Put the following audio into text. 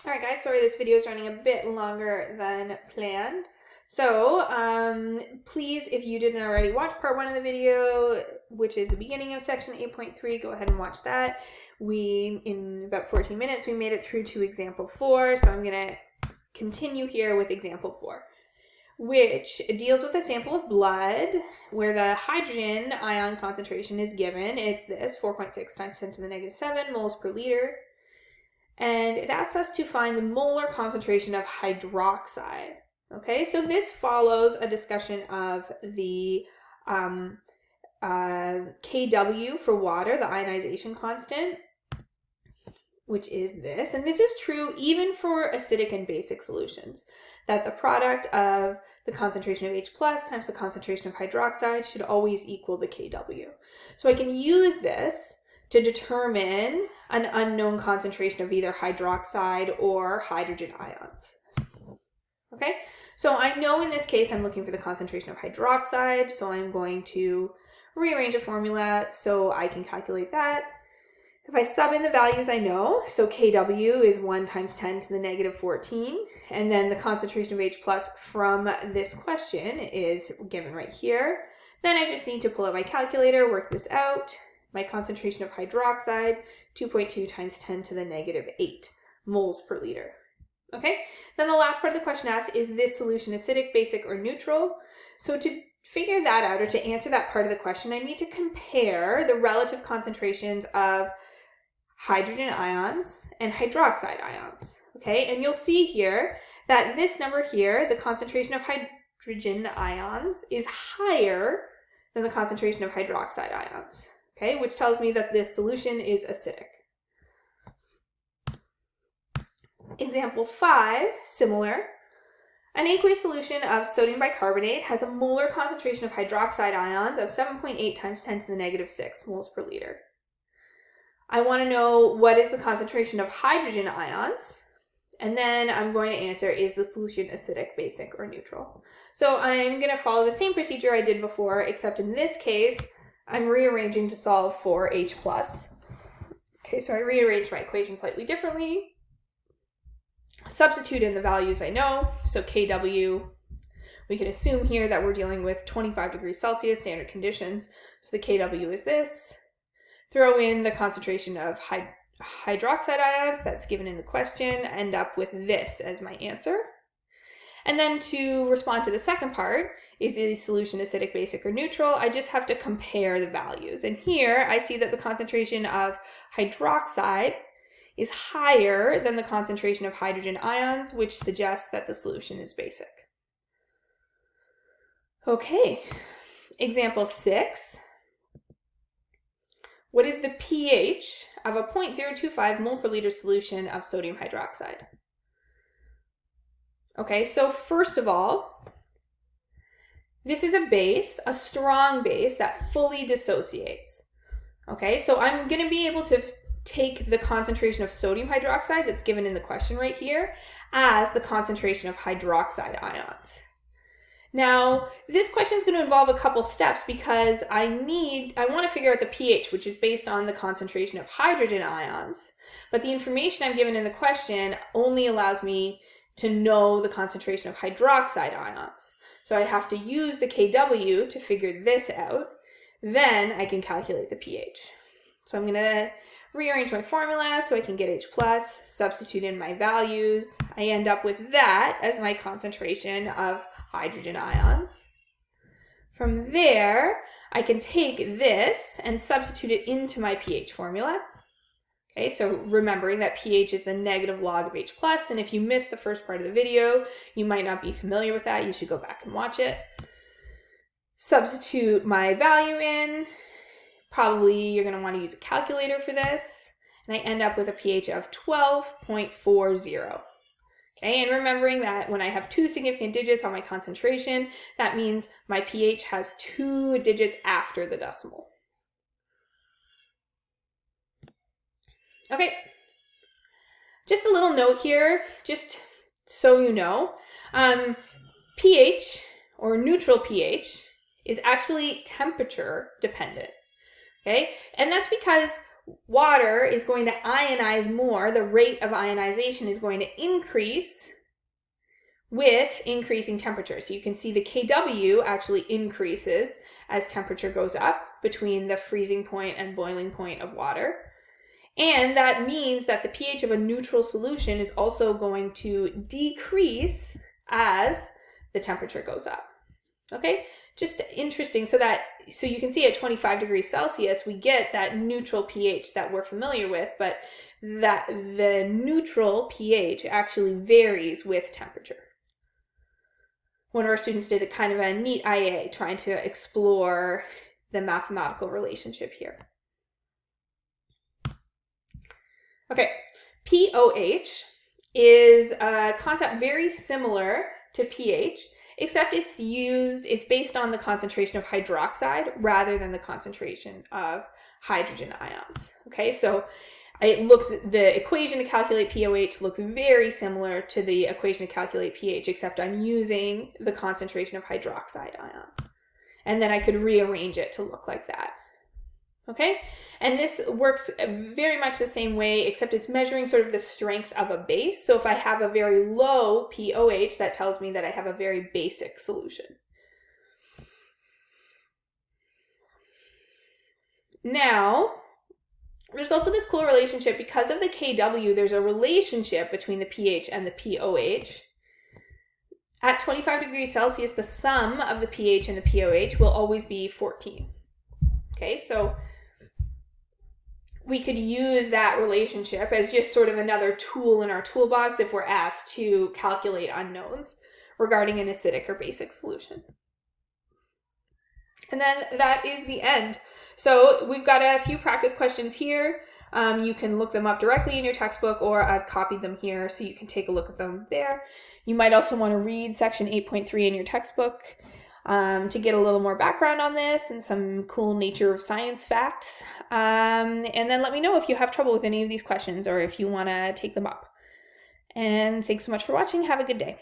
Alright guys, sorry this video is running a bit longer than planned. So, please, if you didn't already watch part 1 of the video, which is the beginning of section 8.3, go ahead and watch that. In about 14 minutes, we made it through to example 4, so I'm going to continue here with example 4, which deals with a sample of blood where the hydrogen ion concentration is given. It's this, 4.6 times 10 to the negative 7 moles per liter. And it asks us to find the molar concentration of hydroxide. Okay, so this follows a discussion of the Kw for water, the ionization constant, which is this. And this is true even for acidic and basic solutions, that the product of the concentration of H plus times the concentration of hydroxide should always equal the Kw. So I can use this to determine an unknown concentration of either hydroxide or hydrogen ions. Okay, so I know in this case I'm looking for the concentration of hydroxide, so I'm going to rearrange a formula so I can calculate that. If I sub in the values I know, so Kw is 1 times 10 to the negative 14, and then the concentration of H plus from this question is given right here. Then I just need to pull out my calculator, work this out. My concentration of hydroxide, 2.2 times 10 to the negative 8 moles per liter. Okay, then the last part of the question asks, is this solution acidic, basic, or neutral? So to figure that out, or to answer that part of the question, I need to compare the relative concentrations of hydrogen ions and hydroxide ions. Okay, and you'll see here that this number here, the concentration of hydrogen ions, is higher than the concentration of hydroxide ions. Okay, which tells me that this solution is acidic. Example 5, similar. An aqueous solution of sodium bicarbonate has a molar concentration of hydroxide ions of 7.8 times 10 to the negative 6 moles per liter. I want to know what is the concentration of hydrogen ions, and then I'm going to answer, is the solution acidic, basic, or neutral? So I'm going to follow the same procedure I did before, except in this case, I'm rearranging to solve for H plus. Okay, so I rearranged my equation slightly differently. Substitute in the values I know. So Kw, we can assume here that we're dealing with 25 degrees Celsius standard conditions. So the Kw is this. Throw in the concentration of hydroxide ions that's given in the question. End up with this as my answer. And then to respond to the second part, is the solution acidic, basic, or neutral? I just have to compare the values. And here I see that the concentration of hydroxide is higher than the concentration of hydrogen ions, which suggests that the solution is basic. Okay, example 6. What is the pH of a 0.025 mole per liter solution of sodium hydroxide? Okay, so first of all, this is a base, a strong base that fully dissociates. Okay, so I'm going to be able to take the concentration of sodium hydroxide that's given in the question right here as the concentration of hydroxide ions. Now, this question is going to involve a couple steps because I want to figure out the pH, which is based on the concentration of hydrogen ions, but the information I'm given in the question only allows me to know the concentration of hydroxide ions. So I have to use the Kw to figure this out. Then I can calculate the pH. So I'm going to rearrange my formula so I can get H plus, substitute in my values. I end up with that as my concentration of hydrogen ions. From there, I can take this and substitute it into my pH formula. Okay, so remembering that pH is the negative log of H plus, and if you missed the first part of the video, you might not be familiar with that. You should go back and watch it. Substitute my value in. Probably you're going to want to use a calculator for this, and I end up with a pH of 12.40. Okay, and remembering that when I have 2 significant digits on my concentration, that means my pH has 2 digits after the decimal. Okay, just a little note here, just so you know, pH, or neutral pH, is actually temperature dependent. Okay, and that's because water is going to ionize more. The rate of ionization is going to increase with increasing temperature. So you can see the Kw actually increases as temperature goes up between the freezing point and boiling point of water. And that means that the pH of a neutral solution is also going to decrease as the temperature goes up. Okay, just interesting. So you can see at 25 degrees Celsius, we get that neutral pH that we're familiar with, but that the neutral pH actually varies with temperature. One of our students did a kind of a neat IA trying to explore the mathematical relationship here. Okay, pOH is a concept very similar to pH, except it's based on the concentration of hydroxide rather than the concentration of hydrogen ions. Okay, so the equation to calculate pOH looks very similar to the equation to calculate pH, except I'm using the concentration of hydroxide ions. And then I could rearrange it to look like that. Okay, and this works very much the same way, except it's measuring sort of the strength of a base. So if I have a very low pOH, that tells me that I have a very basic solution. Now, there's also this cool relationship. Because of the Kw, there's a relationship between the pH and the pOH. At 25 degrees Celsius, the sum of the pH and the pOH will always be 14. Okay, so we could use that relationship as just sort of another tool in our toolbox if we're asked to calculate unknowns regarding an acidic or basic solution. And then that is the end. So we've got a few practice questions here. You can look them up directly in your textbook, or I've copied them here so you can take a look at them there. You might also want to read section 8.3 in your textbook to get a little more background on this and some cool nature of science facts. And then let me know if you have trouble with any of these questions or if you want to take them up. And thanks so much for watching. Have a good day.